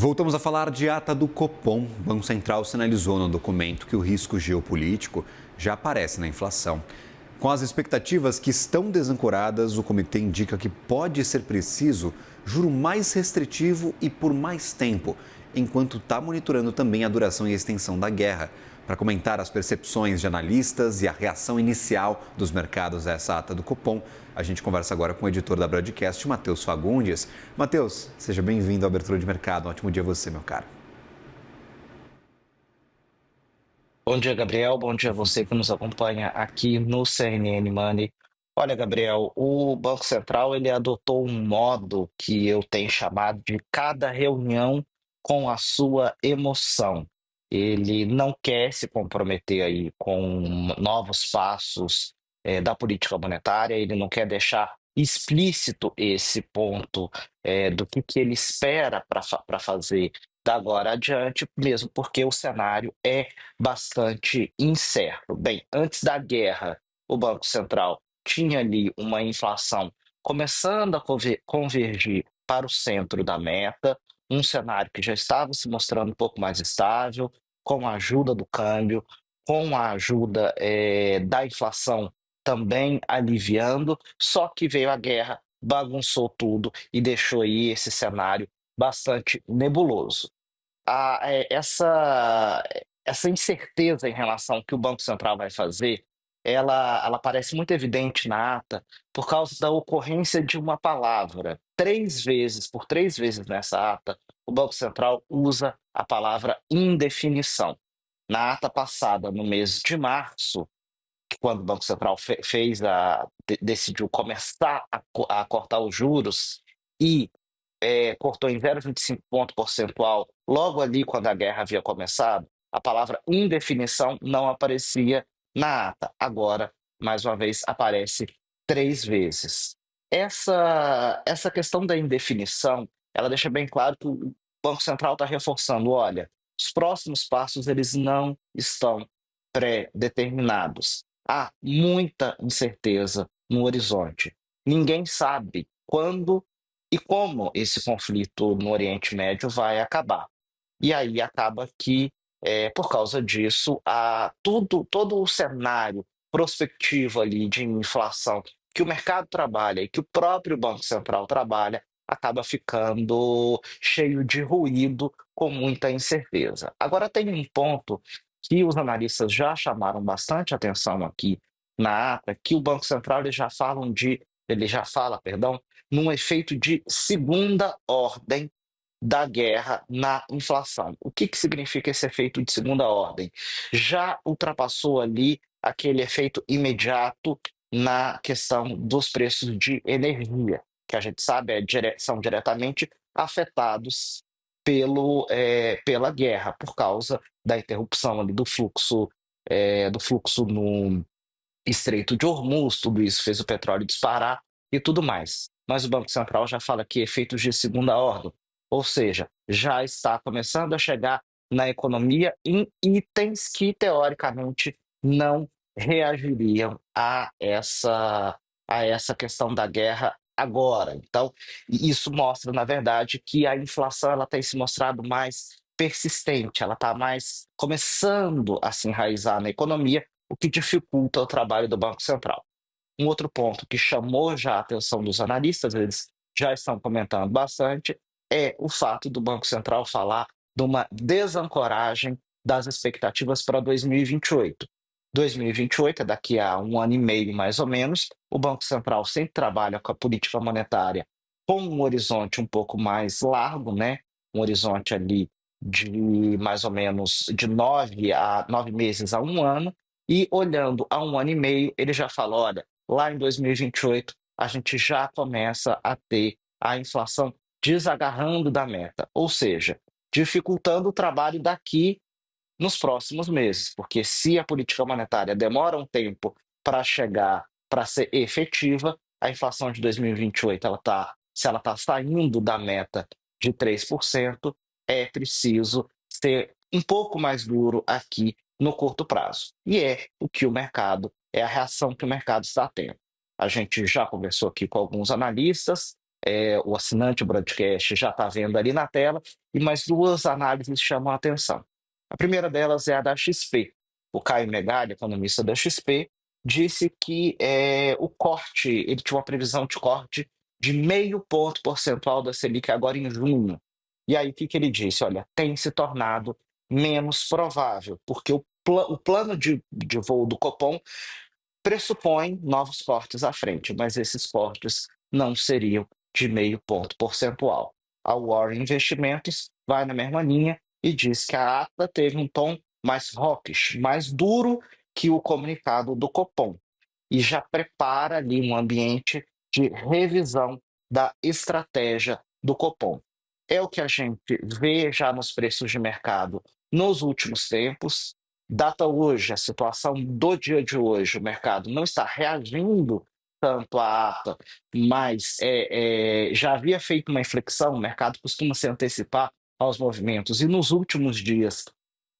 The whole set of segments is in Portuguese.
Voltamos a falar de ata do Copom. O Banco Central sinalizou no documento que o risco geopolítico já aparece na inflação. Com as expectativas que estão desancoradas, o comitê indica que pode ser preciso juro mais restritivo e por mais tempo, enquanto está monitorando também a duração e extensão da guerra. Para comentar as percepções de analistas e a reação inicial dos mercados a essa ata do Copom, a gente conversa agora com o editor da Broadcast, Matheus Fagundes. Matheus, seja bem-vindo à Abertura de Mercado. Um ótimo dia a você, meu caro. Bom dia, Gabriel. Bom dia a você que nos acompanha aqui no CNN Money. Olha, Gabriel, o Banco Central ele adotou um modo que eu tenho chamado de cada reunião com a sua emoção. Ele não quer se comprometer aí com novos passos da política monetária, ele não quer deixar explícito esse ponto do que ele espera para fazer da agora adiante, mesmo porque o cenário é bastante incerto. Bem, antes da guerra, o Banco Central tinha ali uma inflação começando a convergir para o centro da meta, um cenário que já estava se mostrando um pouco mais estável, com a ajuda do câmbio, com a ajuda da inflação também aliviando, só que veio a guerra, bagunçou tudo e deixou aí esse cenário bastante nebuloso. Essa incerteza em relação ao que o Banco Central vai fazer, ela parece muito evidente na ata, por causa da ocorrência de uma palavra. 3 vezes, por 3 vezes nessa ata, o Banco Central usa a palavra indefinição. Na ata passada, no mês de março, quando o Banco Central decidiu começar a cortar os juros e cortou em 0,25 ponto percentual logo ali quando a guerra havia começado, a palavra indefinição não aparecia na ata. Agora, mais uma vez, aparece 3 vezes. Essa questão da indefinição, ela deixa bem claro que o Banco Central está reforçando: olha, os próximos passos eles não estão pré-determinados. Há muita incerteza no horizonte. Ninguém sabe quando e como esse conflito no Oriente Médio vai acabar. E aí acaba que, por causa disso, todo o cenário prospectivo ali de inflação que o mercado trabalha e que o próprio Banco Central trabalha, acaba ficando cheio de ruído, com muita incerteza. Agora tem um ponto que os analistas já chamaram bastante atenção aqui na ata, que o Banco Central ele já fala, perdão, num efeito de segunda ordem da guerra na inflação. O que significa esse efeito de segunda ordem? Já ultrapassou ali aquele efeito imediato na questão dos preços de energia, que a gente sabe são diretamente afetados pela guerra, por causa da interrupção ali do fluxo no Estreito de Hormuz. Tudo isso fez o petróleo disparar e tudo mais. Mas o Banco Central já fala que efeitos de segunda ordem, ou seja, já está começando a chegar na economia em itens que, teoricamente, não reagiriam a essa questão da guerra agora. Então, isso mostra, na verdade, que a inflação ela tem se mostrado mais persistente, ela está mais começando a se enraizar na economia, o que dificulta o trabalho do Banco Central. Um outro ponto que chamou já a atenção dos analistas, eles já estão comentando bastante, é o fato do Banco Central falar de uma desancoragem das expectativas para 2028. 2028 é daqui a um ano e meio, mais ou menos. O Banco Central sempre trabalha com a política monetária com um horizonte um pouco mais largo, né? Um horizonte ali de mais ou menos de 9 meses a um ano, e olhando a um ano e meio, ele já fala: olha, lá em 2028 a gente já começa a ter a inflação desagarrando da meta, ou seja, dificultando o trabalho daqui nos próximos meses, porque se a política monetária demora um tempo para chegar, para ser efetiva, a inflação de 2028, se ela está saindo da meta de 3%, é preciso ser um pouco mais duro aqui no curto prazo. E é a reação que o mercado está tendo. A gente já conversou aqui com alguns analistas, o assinante broadcast já está vendo ali na tela, e mais duas análises chamam a atenção. A primeira delas é a da XP. O Caio Megali, economista da XP, disse que o corte, ele tinha uma previsão de corte de 0,5 ponto percentual da Selic agora em junho. E aí, o que ele disse? Olha, tem se tornado menos provável, porque o plano de voo do Copom pressupõe novos cortes à frente, mas esses cortes não seriam de 0,5 ponto percentual. A Warren Investimentos vai na mesma linha e diz que a ata teve um tom mais hawkish, mais duro que o comunicado do Copom, e já prepara ali um ambiente de revisão da estratégia do Copom. É o que a gente vê já nos preços de mercado nos últimos tempos. Data hoje, a situação do dia de hoje, o mercado não está reagindo tanto à ata, mas já havia feito uma inflexão, o mercado costuma se antecipar aos movimentos, e nos últimos dias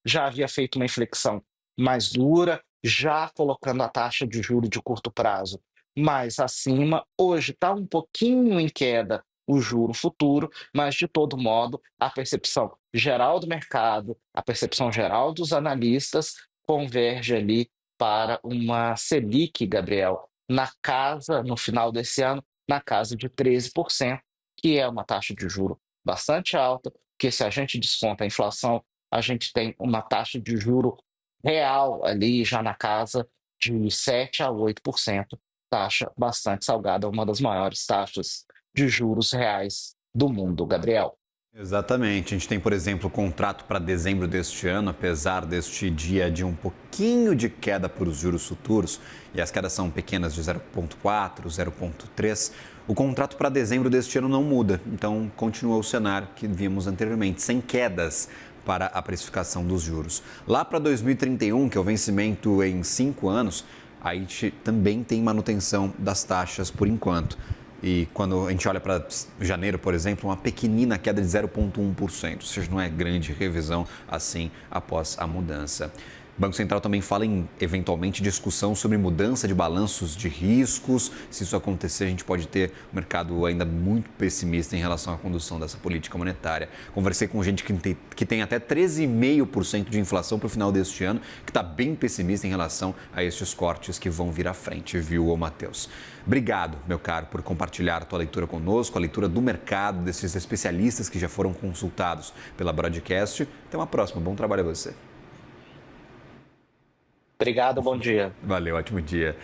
já havia feito uma inflexão mais dura, já colocando a taxa de juro de curto prazo mais acima. Hoje está um pouquinho em queda o juro futuro, mas de todo modo, a percepção geral do mercado, a percepção geral dos analistas converge ali para uma Selic, Gabriel, no final desse ano, na casa de 13%, que é uma taxa de juro bastante alta, porque se a gente desconta a inflação, a gente tem uma taxa de juro real ali já na casa de 7 a 8%, taxa bastante salgada, uma das maiores taxas de juros reais do mundo, Gabriel. Exatamente. A gente tem, por exemplo, o contrato para dezembro deste ano, apesar deste dia de um pouquinho de queda para os juros futuros, e as quedas são pequenas de 0,4, 0,3, o contrato para dezembro deste ano não muda. Então, continua o cenário que vimos anteriormente, sem quedas para a precificação dos juros. Lá para 2031, que é o vencimento em 5 anos, a gente também tem manutenção das taxas por enquanto. E quando a gente olha para janeiro, por exemplo, uma pequenina queda de 0,1%, ou seja, não é grande revisão assim após a mudança. O Banco Central também fala em, eventualmente, discussão sobre mudança de balanços de riscos. Se isso acontecer, a gente pode ter um mercado ainda muito pessimista em relação à condução dessa política monetária. Conversei com gente que tem até 13,5% de inflação para o final deste ano, que está bem pessimista em relação a estes cortes que vão vir à frente, viu, ô Matheus? Obrigado, meu caro, por compartilhar a tua leitura conosco, a leitura do mercado, desses especialistas que já foram consultados pela Broadcast. Até uma próxima. Bom trabalho a você. Obrigado, bom dia. Valeu, ótimo dia.